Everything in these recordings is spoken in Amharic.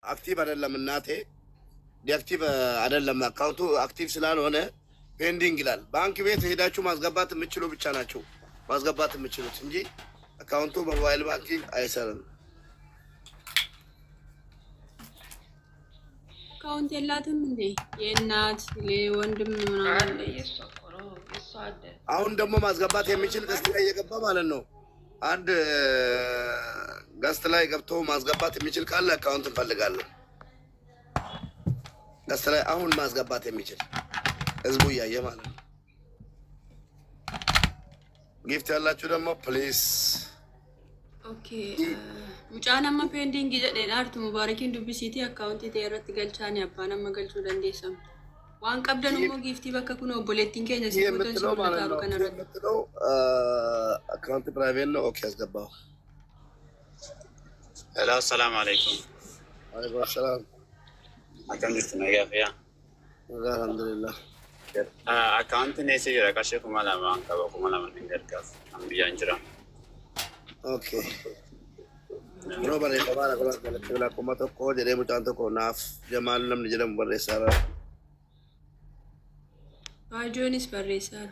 አክቲቭ አይደለም እናቴ፣ ዲአክቲቭ አይደለም አካውንቱ አክቲቭ ስላልሆነ ፔንዲንግ ይላል። ባንክ ቤት ሄዳችሁ ማስገባት የምችሉ ብቻ ናቸው ማስገባት የምችሉት እንጂ አካውንቱ በሞባይል ባንኪንግ አይሰራም። አካውንት የላትም እንዴ? የእናት የወንድም ምናምን አሁን ደግሞ ማስገባት የሚችል ገስት ላይ እየገባ ማለት ነው። አንድ ገስት ላይ ገብቶ ማስገባት የሚችል ካለ አካውንት እንፈልጋለን። ገስት ላይ አሁን ማስገባት የሚችል ህዝቡ እያየ ማለት ነው። ጊፍት ያላችሁ ደግሞ ፕሊዝ። ኦኬ ሙጫናማ ፔንዲንግ ጀደን አርቱ ሙባረኪን ዱቢሲቲ አካውንት ተየረት ገልቻኒ አባናማ ገልቹ ደንዴሰም ዋን ቀብደን ሞ ጊፍቲ በከኩ ነው ቦሌቲን ከኛ ሲፎቶን ሲወጣው ከነረው አካውንት ፕራይቬት ነው። ኦኬ አስገባው። ሄሎ ሰላም አለይኩም። ወአለይኩም ሰላም። አካውንት ነው ያፈያ አልሐምዱሊላህ። አካውንት ነው ሲራ ካሸ ኩማላ ማን ካባ ኩማላ ማን እንደርካስ አምቢያ እንጀራ ኦኬ ሮ ባለ ተባራ ከላ ኮማቶ ኮ ጀደ ሙጫንቶ ኮ ናፍ ጀማል ለምን ጀደም በረሳራ ባጆኒስ በረሳራ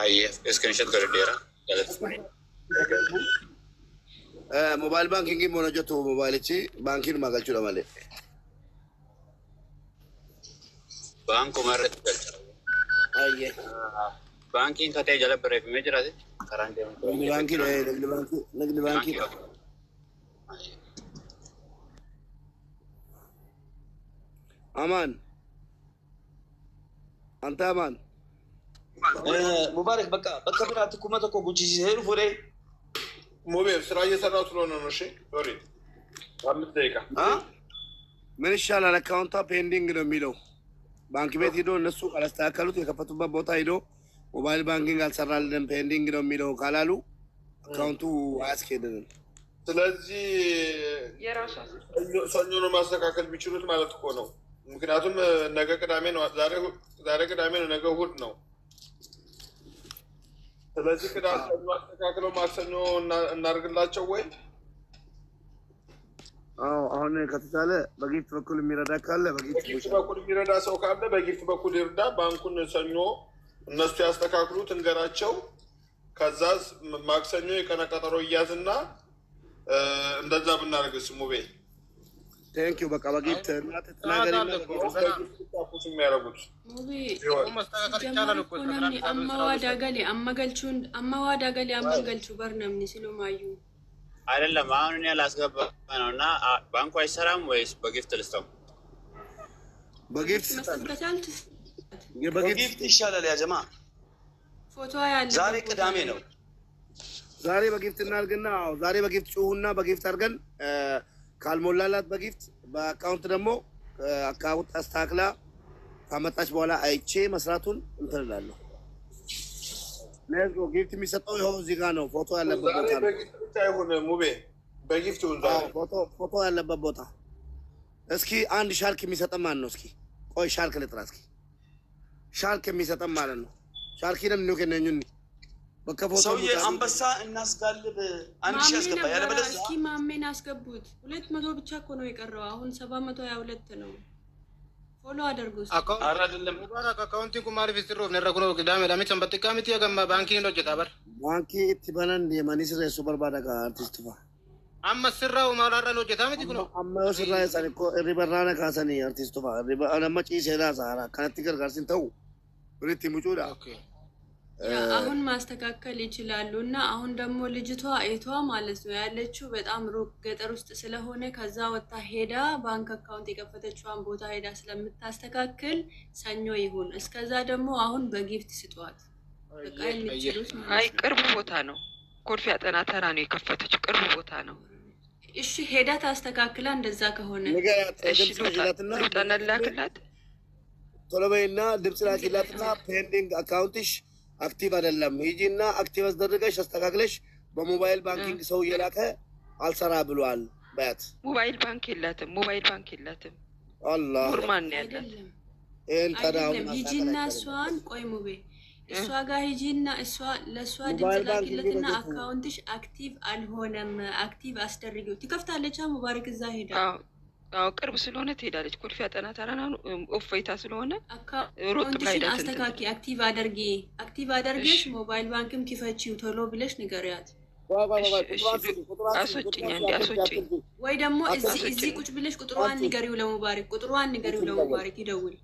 አይ ስክሪንሾት ገረዴራ ያለት ሞባይል ባንኪንግ ሞኖጆቶ ሞባይል እቺ ባንኪን ማጋቹ ለማለ ባንኩ ማረት ገልጫ አየ ባንኪንግ ከተ ጀለበረ ሜጅራሲ ካራንዴ ንግድ ባንኪ አማን አንተ አማን ሙባረክ በቃ በከብራ ተኩመተ እኮ ጉቺ ሲሄዱ ፍሬ ሞባይል ስራ እየሰራሁ ስለሆነ ነው። እሺ ሶሪ 5 ደቂቃ ምን ይሻላል? አካውንቷ ፔንዲንግ ነው የሚለው ባንክ ቤት ሄዶ እነሱ ካላስተካከሉት የከፈቱበት ቦታ ሄዶ ሞባይል ባንኪንግ አልሰራልንም ፔንዲንግ ነው የሚለው ካላሉ አካውንቱ አያስኬድንም። ስለዚህ ሰኞ ነው ማስተካከል ቢችሉት ማለት እኮ ነው። ምክንያቱም ነገ ቅዳሜ ነው፣ ዛሬ ቅዳሜ ነው፣ ነገ እሑድ ነው። ስለዚህ ቅዳሜ ማስተካከለው ማክሰኞ እናርግላቸው ወይ? አዎ አሁን ከተቻለ በጊፍት በኩል የሚረዳ ካለ በጊፍት በኩል የሚረዳ ሰው ካለ በጊፍት በኩል ይርዳ። ባንኩን ሰኞ እነሱ ያስተካክሉት እንገራቸው። ከዛ ማክሰኞ የቀነ ቀጠሮ እያዝና እንደዛ ብናደርግስ ሙቤ ቴንክ ዩ በቃ በጊፍት ተናገሪ የሚያደርጉት አማዋዳገሌ አመንገልቹ በርነምኒ ሲሉማዩ አይደለም። አሁን እኔ ላስገባ ነው እና ባንኩ አይሰራም ወይስ በጊፍት ልስተው? በጊፍት ይሻላል። ያ ጀማ ፎቶ ያለ ዛሬ ቅዳሜ ነው። ዛሬ በጊፍት እናድርግና ዛሬ በጊፍት ጩሁና በጊፍት አድርገን ካልሞላላት በጊፍት በአካውንት ደግሞ አካውንት አስተካክላ ካመጣች በኋላ አይቼ መስራቱን እንትን እላለሁ። ለዚህ ጊፍት የሚሰጠው ይኸው እዚህ ጋር ነው። ፎቶ ያለበት ቦታ ነው። በጊፍት ብቻ ይሁን ሙቤ በጊፍት ይሁን። ፎቶ ያለበት ቦታ እስኪ አንድ ሻርክ የሚሰጠን ማን ነው? እስኪ ቆይ ሻርክ ልጥራ እስኪ። ሻርክ የሚሰጠን ማለት ነው። ሻርኪንም ነው ከነኙን በከፎቶ ሰውዬ አንበሳ እናስጋልብ አንድ ሺህ ያስገባ ያለበለዚያ እስኪ ማሜን አስገቡት። 200 ብቻ እኮ ነው የቀረው። አሁን 722 ነው። ፎሎ አድርጉስ። አይደለም ሙባረክ አካውንቲንግ ኩማሪፍ ስትሮፍ ነረኩ ነው ቅዳሜ ዳሜ ሰንበጥቃሚት ያገማ ባንኪ ነው ጀታበር ባንኪ ኢትባናን የማኒስ ረሱ በርባዳ ጋር አርቲስት ፋ አመስራው ማላራ ነው ጀታሚት ኩኖ አመስራ ያሳልኮ ሪበራና ካሰኒ አርቲስት ፋ ሪበራና ማጪ ሴላ ሳራ ካንቲ ገርጋርሲን ተው ብሪቲ ሙጩዳ ኦኬ አሁን ማስተካከል ይችላሉ። እና አሁን ደግሞ ልጅቷ አይቷ ማለት ነው ያለችው በጣም ሩቅ ገጠር ውስጥ ስለሆነ ከዛ ወጣ ሄዳ ባንክ አካውንት የከፈተችዋን ቦታ ሄዳ ስለምታስተካክል ሰኞ ይሁን። እስከዛ ደግሞ አሁን በጊፍት ስጧት። በቃ የሚችሉት አይ ቅርብ ቦታ ነው። ኮርፊ አጠና ተራ ነው የከፈተችው፣ ቅርብ ቦታ ነው። እሺ ሄዳ ታስተካክላ። እንደዛ ከሆነ እሺ ልውጣናላክላት ቶሎ በይና ድምፅ ላኪላትና ፔንዲንግ አካውንትሽ አክቲቭ አይደለም ሂጂና አክቲቭ አስደርገሽ አስተካክለሽ በሞባይል ባንኪንግ ሰው እየላከ አልሰራ ብሏል በያት። ሞባይል ባንክ የላትም። ሞባይል ባንክ የላትም። አላህ ኖርማል ነው ያላት። ይሄን ታዲያ ሂጂና እሷን ቆይ ሙቤ እሷ ጋር ሂጂና እሷ ለእሷ ድምፅ ላኪለትና አካውንትሽ አክቲቭ አልሆነም፣ አክቲቭ አስደርጊው። ትከፍታለች። ሙባረክ እዛ ሄዳ አዎ ቅርብ ስለሆነ ትሄዳለች። ኮልፌ አጠና ተራና ኦፌታ ስለሆነ አካውንትሽን አስተካኪ፣ አክቲቭ አድርጊ። አክቲቭ አድርገሽ ሞባይል ባንክም ክፈቺው ቶሎ ብለሽ ንገሪያት። አስወጭኝ እንዲ አስወጭኝ። ወይ ደግሞ እዚህ ቁጭ ብለሽ ቁጥሯን ንገሪው ለሙባረክ፣ ቁጥሯን ንገሪው ለሙባረክ ይደውል።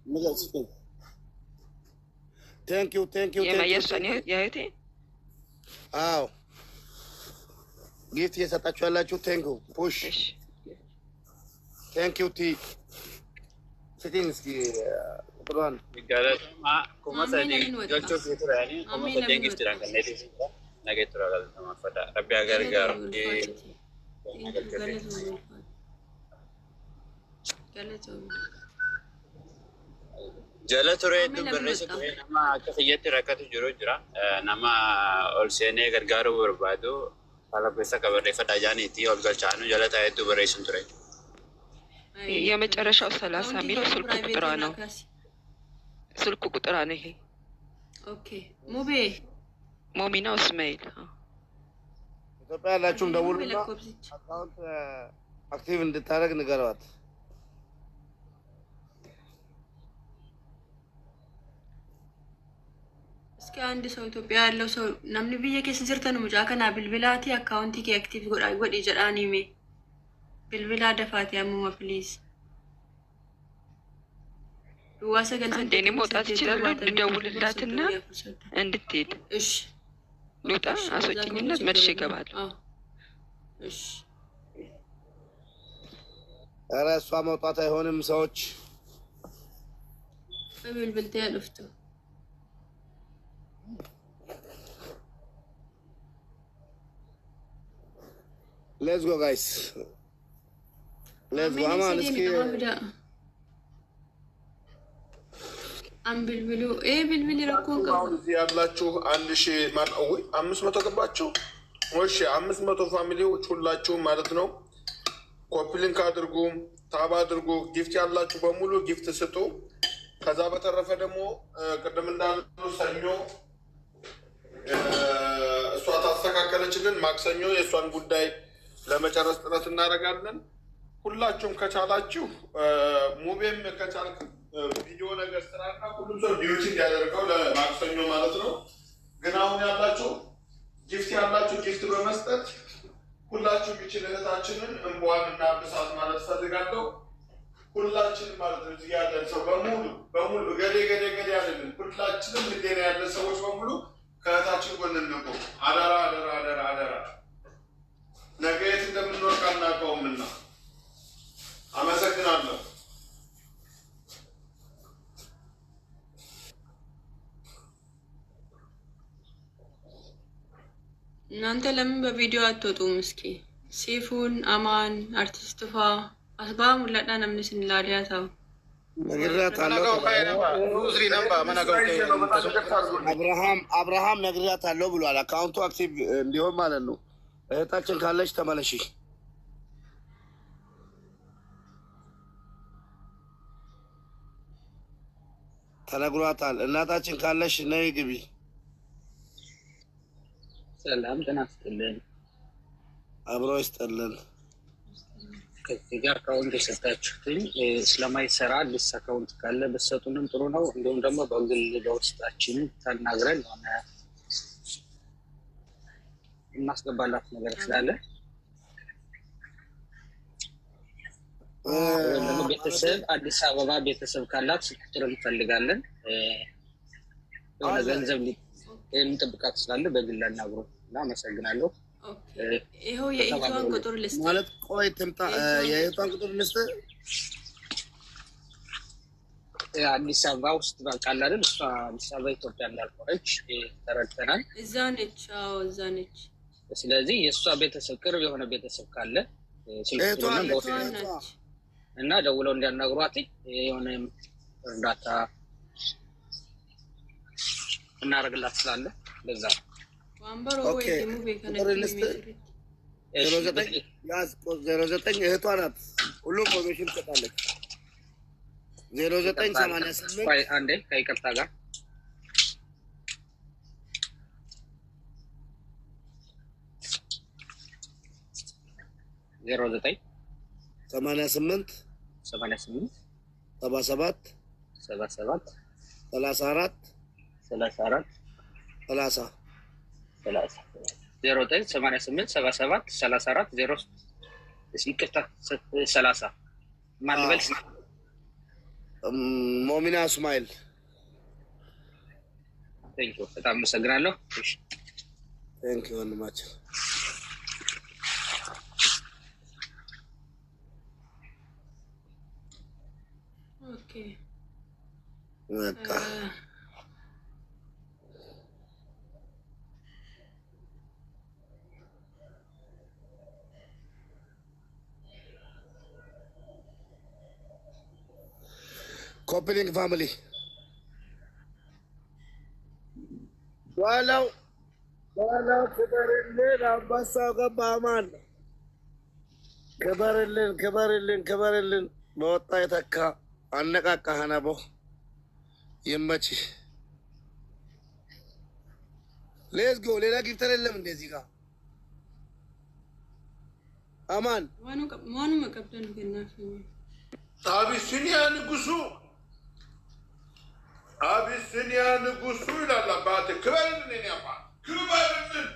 ቴንኪው የማየሷን የእህቴ አዎ ጊፍት እየሰጣችሁ ያላችሁ ቴንኪው ፑሽ ቴንኪው ቲ ሲቲንግ እስኪ ቁጥሯን ገለቶማ ኩመሰኒ ጆቾ ፊቱራኒ ኩመሰ ዴንጊስ ትራን ከነቲ ነገ ትራጋል ተማፈዳ ረቢ ሀገር ጋር jala ture dubbarreessa ture nama akka fayyatti rakkatu jiru jira nama ol seenee gargaaruu barbaadu haala keessa qabarreeffadhaa jaaniitii ol galchaanu jala taa'ee dubbarreessuun ture. የመጨረሻው 30 የሚለው ስልኩ ቁጥሯ ነው። ስልኩ ቁጥሯ ነው ይሄ። ኦኬ ሙቤ ሞሚና እስማኤል ኢትዮጵያ ያላችሁም ደውሉና አካውንት አክቲቭ እንድታደርግ ንገሯት። እስኪ አንድ ሰው ኢትዮጵያ ያለው ሰው namni biyya keessa jirtan mucaa kana bilbilaati akkaawuntii kee aktiiv godhi jedhaanii mee bilbilaa dafaati ammuma ፕሊዝ ዱዋሰ ገንዘብ እንደኔ መውጣት ይችላል። ልደውልላትና እንድትሄድ እሺ ልውጣ አስወጪኝና መልሼ እገባለሁ። እሺ ኧረ እሷ መውጣት አይሆንም ሰዎች በብልብልታ ያለፍቱ Let's go guys. Let's go. Aman iski bilbilu bilbili rakkoon qabu እዚህ ያላችሁ 500 ገባችሁ። እሺ 500 ፋሚሊዎች ሁላችሁ ማለት ነው። ኮፒ ሊንክ አድርጉ፣ ታብ አድርጉ። ጊፍት ያላችሁ በሙሉ ጊፍት ስጡ። ከዛ በተረፈ ደግሞ ቅድም እንዳልኩ ሰኞ እሷ ታስተካከለችልን፣ ማክሰኞ የእሷን ጉዳይ ለመጨረስ ጥረት እናደርጋለን። ሁላችሁም ከቻላችሁ ሙቤም ከቻልክ ቪዲዮ ነገር ስራና ሁሉም ሰው ዲዩቲ ያደርገው ለማክሰኞ ማለት ነው። ግን አሁን ያላችሁ ጊፍት ያላችሁ ጊፍት በመስጠት ሁላችሁም ይችል እህታችንን እንቧን እና ብሳት ማለት ፈልጋለሁ። ሁላችንም ማለት ነው እዚህ ያለን ሰው በሙሉ ገዴ ያለን ሁላችንም ልዴና ያለን ሰዎች በሙሉ ከእህታችን ጎን እንቆም። አደራ አደራ አደራ አደራ። ነገ የት እንደምንወርቅ አናውቀውምና አመሰግናለሁ። እናንተ ለምን በቪዲዮ አትወጡም? እስኪ ሲፉን አማን አርቲስት ፋ አስባ ሙላዳ ነምን ስንላዲያታው አብርሃም ነግሬያታለሁ ብሏል። አካውንቱ አክቲቭ እንዲሆን ማለት ነው። እህታችን ካለች ተመለሺ ተነግሯታል። እናታችን ካለሽ ነይ ግቢ። ሰላም ጤና ይስጥልን። አብሮ ይስጥልን። ከዚህ ጋር አካውንት የሰጣችሁትኝ ስለማይሰራ አዲስ አካውንት ካለ በሰጡንም ጥሩ ነው። እንዲሁም ደግሞ በግል በውስጣችን ተናግረን ሆነ እናስገባላት ነገር ስላለ ቤተሰብ አዲስ አበባ ቤተሰብ ካላት ቁጥር እንፈልጋለን። የሆነ ገንዘብ ልንጠብቃት ስላለ በግል አናግሮ እና አመሰግናለሁ። ይኸው የኢትዮጵያን ቁጥር ልስጥ ማለት ቆይ ትምጣ። የኢትዮጵያን ቁጥር ልስጥ አዲስ አበባ ውስጥ ባቃል አይደል? እሷ አዲስ አበባ ኢትዮጵያ እንዳልቆረች ተረድተናል። እዛ ነች። አዎ እዛ ነች። ስለዚህ የእሷ ቤተሰብ ቅርብ የሆነ ቤተሰብ ካለ እና ደውለው እንዲያናግሯት የሆነ እርዳታ እናደርግላት ስላለ በዛ ዋንበሮ ወይ ደግሞ ዜሮ ዘጠኝ እህቷ ናት። ሁሉም ኮሚሽን ትሰጣለች። 0988 አንዴ ከይቅርታ ጋር 09 88 88 77 77 34 34 30 30 09 88 77 34 0 ይቅርታ 30 ማን ልበል? ሞሚና እስማኤል። ቴንኪው በጣም አመሰግናለሁ። እሺ ቴንኪው ወንድማችን። ኦኬ በቃ ኮፕሊንግ ፋሚሊ ዋላው ክበርልን። አንበሳው ገባ። አማን ክበርልን። በወጣ የተካ አነቃቃህ ነቦ ይመች። ሌትስ ጎ። ሌላ ጊፍተር የለም እንደዚህ ጋር አማን ማኑ መቀብደን ገናፍ አቢሲኒያ ንጉሱ ይላል አባቴ። ክበርልን ያባ ክበርልን።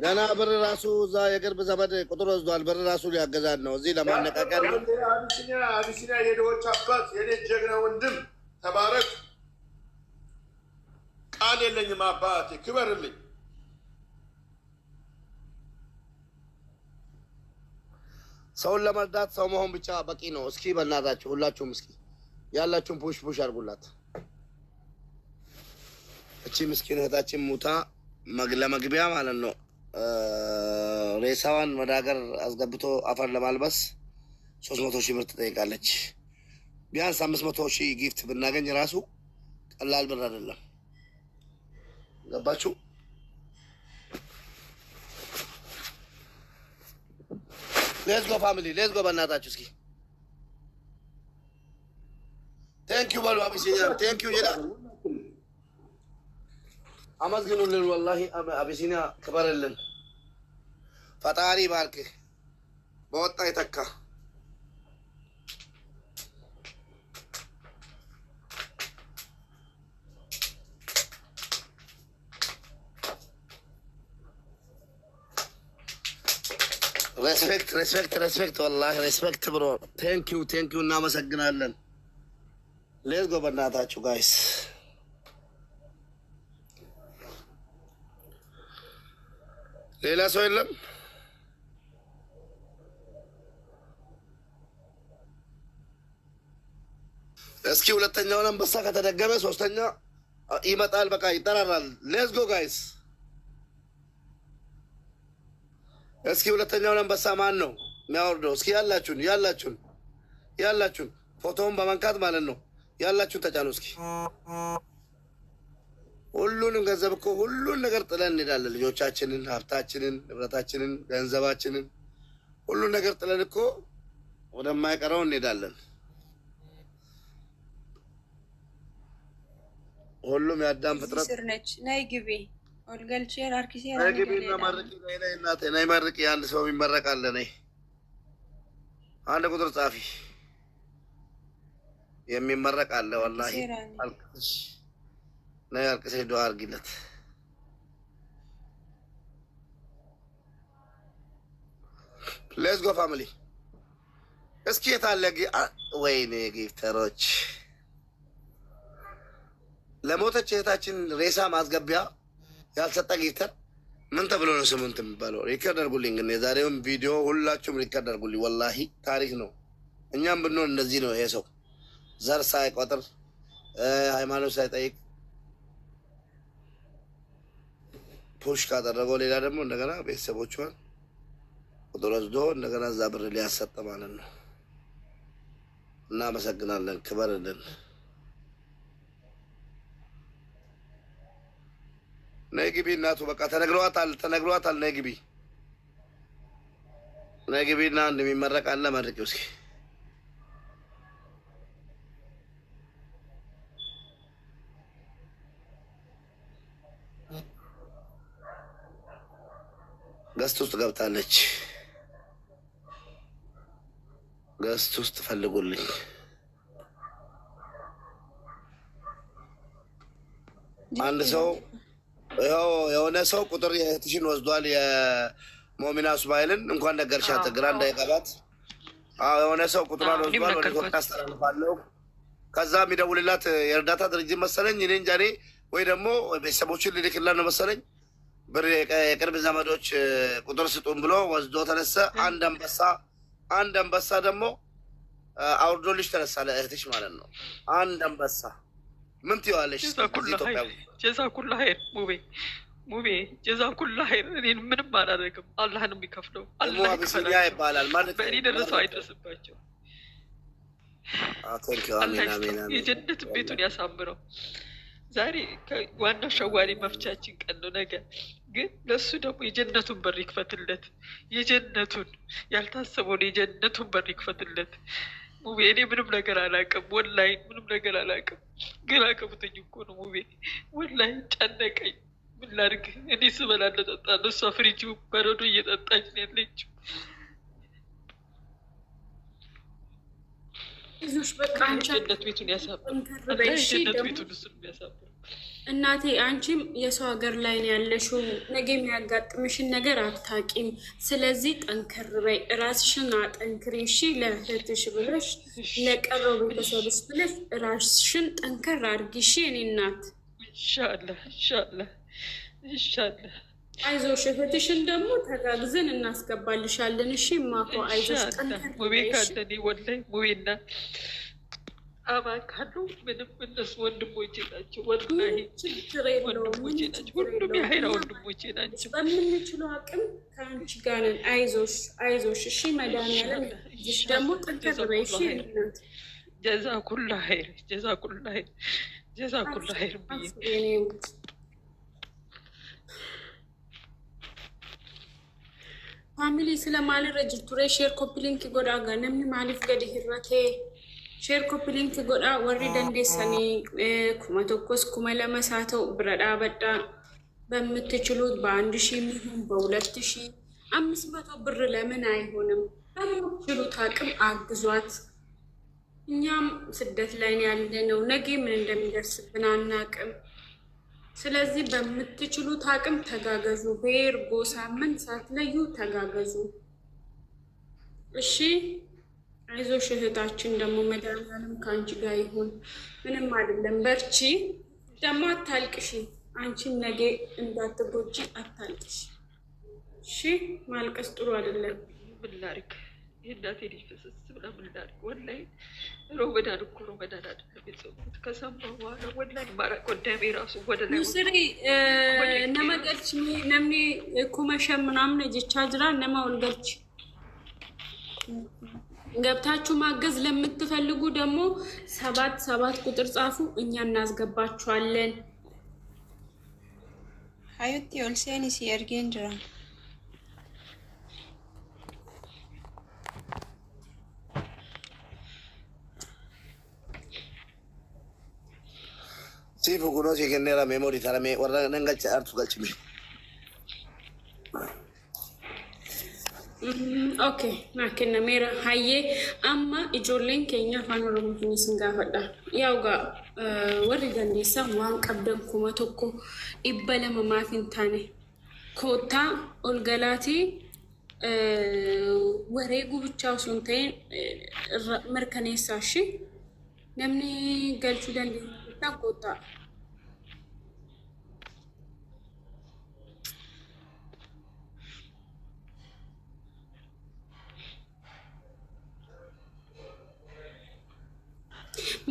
ገና ብር ራሱ እዛ የቅርብ ዘመድ ቁጥር ወስዷል። ብር ራሱ ሊያገዛን ነው እዚህ ለማነቃቀር ነው። አቢሲኒያ የድሆች አባት የኔ ጀግና ወንድም ተባረክ። ቃል የለኝም አባቴ ክበርልኝ። ሰውን ለመርዳት ሰው መሆን ብቻ በቂ ነው። እስኪ በእናታችሁ ሁላችሁም እስኪ ያላችሁን ፑሽ አድርጉላት። እቺ ምስኪን እህታችን ሙታ ለመግቢያ ማለት ነው ሬሳዋን ወደ ሀገር አስገብቶ አፈር ለማልበስ 300,000 ብር ትጠይቃለች። ቢያንስ 500,000 ጊፍት ብናገኝ ራሱ ቀላል ብር አይደለም። ገባችሁ? ሌትስ ጎ ፋሚሊ ሌትስ ጎ። በእናታችሁ እስኪ ቴንኪዩ በሉ። አቢሲኒያ ቴንኪዩ ይላል። አመስግኑልን። ወላሂ አቢሲኒያ ክበርልን። ፈጣሪ ባርክህ። በወጣ የተካ ሬስፔክት ወላሂ ሬስፔክት ብሮ። ቴንኪዩ እናመሰግናለን። ሌትስ ጎ በእናታችሁ ጋይስ። ሌላ ሰው የለም? እስኪ ሁለተኛውን አንበሳ ከተደገመ ሶስተኛ ይመጣል። በቃ ይጠራራል። ሌትስ ጎ ጋይስ። እስኪ ሁለተኛውን አንበሳ ማን ነው የሚያወርደው? እስኪ ያላችሁን ፎቶውን በመንካት ማለት ነው ያላችሁን ተጫኑ። እስኪ ሁሉንም ገንዘብ እኮ ሁሉን ነገር ጥለን እንሄዳለን። ልጆቻችንን፣ ሀብታችንን፣ ንብረታችንን፣ ገንዘባችንን ሁሉን ነገር ጥለን እኮ ወደማይቀረው እንሄዳለን። ሁሉም የአዳም ፍጥረት ስር ነች። ናይ ግቢ ኦልገልቼር አርኪሴ ናይ ግቢ እና መርቂ ናይ እናቴ ናይ መርቂ። አንድ ሰው ይመረቃል። ነይ አንድ ቁጥር ጻፊ የሚመረቅ አለ። ወላሂ አልቅሽ ነይ አልቅሰሽ ዱዓ አድርጊለት። ሌትስ ጎ ፋሚሊ። እስኪ የታለ ወይኔ ጊፍተሮች ለሞተች እህታችን ሬሳ ማስገቢያ ያልሰጠ ጊፍተር ምን ተብሎ ነው ስሙንት የሚባለው? ሪከርድ አድርጉልኝ። ግን የዛሬውን ቪዲዮ ሁላችሁም ሪከርድ አድርጉልኝ። ወላሂ ታሪክ ነው። እኛም ብንሆን እንደዚህ ነው። ይሄ ሰው ዘር ሳይቆጥር ሃይማኖት ሳይጠይቅ ፑሽ ካደረገው ሌላ ደግሞ እንደገና ቤተሰቦቿን ቁጥር ወስዶ እንደገና እዛ ብር ሊያሰጥ ማለት ነው። እናመሰግናለን። ክበርልን። ነይ ግቢ እናቱ። በቃ ተነግሯታል። ነይ ግቢ እና እንደሚመረቅ አለ መርቂው እስኪ። ገስት ውስጥ ገብታለች። ገስት ውስጥ ፈልጉልኝ። አንድ ሰው የሆነ ሰው ቁጥር የእህትሽን ወስዷል። የሞሚና ሱባኤልን እንኳን ነገርሻት፣ ግራ እንዳይገባት። የሆነ ሰው ቁጥሯን ወስዷል። ወደ ኢትዮጵያ አስተላልፋለሁ። ከዛ የሚደውልላት የእርዳታ ድርጅት መሰለኝ፣ እኔ እንጃ። እኔ ወይ ደግሞ ቤተሰቦችን ልልክላት ነው መሰለኝ። ብር የቅርብ ዘመዶች ቁጥር ስጡን ብሎ ወስዶ ተነሳ። አንድ አንበሳ ደግሞ አውርዶልሽ ተነሳ፣ ለእህትሽ ማለት ነው። አንድ አንበሳ ምን ትይዋለሽ? ጀዛኩላ ኸይር ሙቤ ጀዛኩላ ኸይር። እኔን ምንም አላደርግም። አላህ ነው የሚከፍለው። አላህ አቢሲኒያ ይባላል ማለት በእኔ ደረሰው አይደርስባቸው። የጀነት ቤቱን ያሳምረው። ዛሬ ዋናው ሸዋሪ መፍቻችን ቀን ነው። ነገ ግን ለሱ ደግሞ የጀነቱን በር ይክፈትለት። የጀነቱን ያልታሰበውን የጀነቱን በር ይክፈትለት። ሙቤ እኔ ምንም ነገር አላውቅም፣ ወላሂ ምንም ነገር አላውቅም። ግራ ገብቶኝ እኮ ነው ሙቤ፣ ወላሂ ጨነቀኝ። ምን ላድርግ? እኔ ስበላ እንደጠጣ ነው፣ እሷ ፍሪጅ በረዶ እየጠጣች ነው ያለችው። በቃ ጀነት ቤቱን ያሳብር፣ ጀነት ቤቱን እሱ የሚያሳብር። እናቴ አንቺም የሰው ሀገር ላይ ነው ያለሽው። ነገ የሚያጋጥምሽን ነገር አታቂም። ስለዚህ ጠንከር በይ፣ ራስሽን አጠንክሪ። እሺ ለእህትሽ ብለሽ ለቀረው ቤተሰብሽ ብለሽ ራስሽን ጠንከር አድርጊ። እሺ እኔ እናት ኢንሻአላህ አይዞሽ። እህትሽን ደግሞ ተጋግዘን እናስገባልሻለን። እሺ ማኮ አይዞሽ፣ ጠንከር ሙቤ ካለኒ ወላሂ ሙቤና አባካሉ ምንም እነሱ ወንድሞቼ ናቸው። ወላሂ ወንድሞቼ ናቸው። ሁሉም የሀይራ ወንድሞቼ ናቸው። በምንችለው አቅም ከአንቺ ጋር ነን። አይዞሽ። እሺ መድኃኒዓለም ደግሞ ጠንከር በይ። እሺ ጀዛኩላ ኸይር ብዬ ፋሚሊ ስለማሊ ረጅቱሬ ሼር ኮፒ ሊንክ ጎዳ ነምኒ ማሊፍ ገድ ሂረቴ ሼር ኮፒ ሊንክ ጎዳ ወሪ ደንዴሰኒ ኩማ ቶኮስ ኩማ ለመሳተው ብረዳ በዳ በምትችሉት በ1000 የሚሆን በ2000 500 ብር ለምን አይሆንም? በምትችሉት አቅም አግዟት። እኛም ስደት ላይ ያለነው ነገ ምን እንደሚደርስብን አናቅም። ስለዚህ በምትችሉት አቅም ተጋገዙ። ብሔር ጎሳ ምን ሳትለዩ ተጋገዙ። እሺ አይዞሽ እህታችን፣ ደግሞ መድኃኒዓለም ከአንቺ ጋር ይሁን። ምንም አይደለም፣ በርቺ። ደግሞ አታልቅሽ። አንቺም ነገ እንዳትጎጂ አታልቅሽ። እሺ ማልቀስ ጥሩ አይደለም። ምን ላድርግ? የእናቴ ልጅ ፍስስ ብላ ምን ላድርግ? ወላሂ ሮመዳን እኮ ሮመዳን አይደለም የጾምኩት። ከሰማሁ በኋላ ወላሂ ማራቅ ወዳሜ ራሱ ወደ ላይ ስሪ ነመገልች ነምኒ ኩመሸ ምናምን ጀቻ ጅራ ነማ ወልገልች ገብታችሁ ማገዝ ለምትፈልጉ ደግሞ 7 ቁጥር ጻፉ፣ እኛ እናስገባችኋለን። ሀዩቲ ኦልሴኒ ሲያርጌን ጅራ Sifu kuno si kennera memory tarame warra nangacha artu galchimi. Okay, makina mera haye amma ijoolleen keenya afaan Oromoo sin gaafadha. Yaa'uga warri dandeessa waan qabdan 1,000 200 maaf hin taane koottaa ol galaatii wareeguu bichaa osoo hin ta'in mirkaneessaa ishee namni galchuu dandeenya koottaa.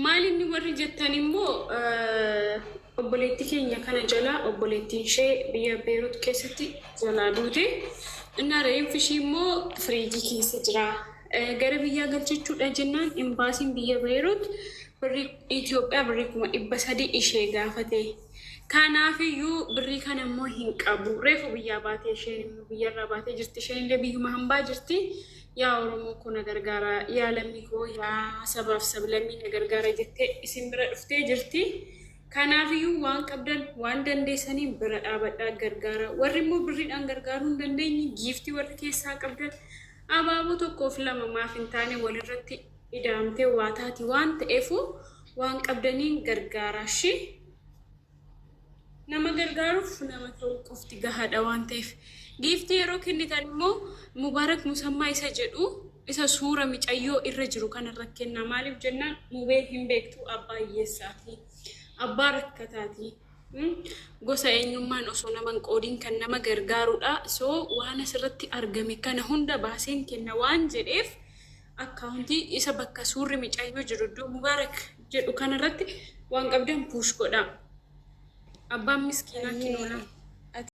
Maalinni warri jettan immoo obboleettii keenya kana jala obboleettiin ishee biyya Beerut keessatti jalaa duute inni reeffi ishee immoo firiijii keessa jira. Gara biyyaa galchachuudha jennaan imbaasiin biyya Beerut birrii Itoophiyaa birrii 300 ishee gaafate. Kanaafiyyuu birrii kana immoo hin qabu. Reefu biyyaa baatee isheen immoo biyyarraa baatee jirti. Isheen illee biyyuma hambaa jirti. yaa Oromoo kuna gargaara yaa lammii koo yaa sabaaf sablammii na gargaara jettee isin bira dhuftee jirti. Kanaafiyyuu waan qabdan waan dandeessanii bira dhaabadhaa gargaara. Warri immoo birriidhaan gargaaruu hin dandeenye giiftii warri keessaa qabdan Abaaboo tokkoof lama maaf hin taane walirratti ida'amtee waa taati waan ta'eefu waan qabdaniin gargaaraashi. Nama gargaaruuf nama ta'uu qofti gahaadha waan ta'eef. Giiftii yeroo kennitan immoo Mubaarak Musammaa isa jedhu isa suura micayyoo irra jiru kanarra kenna. Maaliif jennaan mubee hin beektu abbaa hiyyeessaati. Abbaa rakkataati. Gosa eenyummaan osoo naman qoodiin kan nama gargaarudha. So waan asirratti argame kana hunda baaseen kenna waan jedheef akkaawuntii isa bakka suurri micayyoo jiru iddoo Mubaarak jedhu kanarratti waan qabdan puush godha. Abbaan miskiinaa kinoola.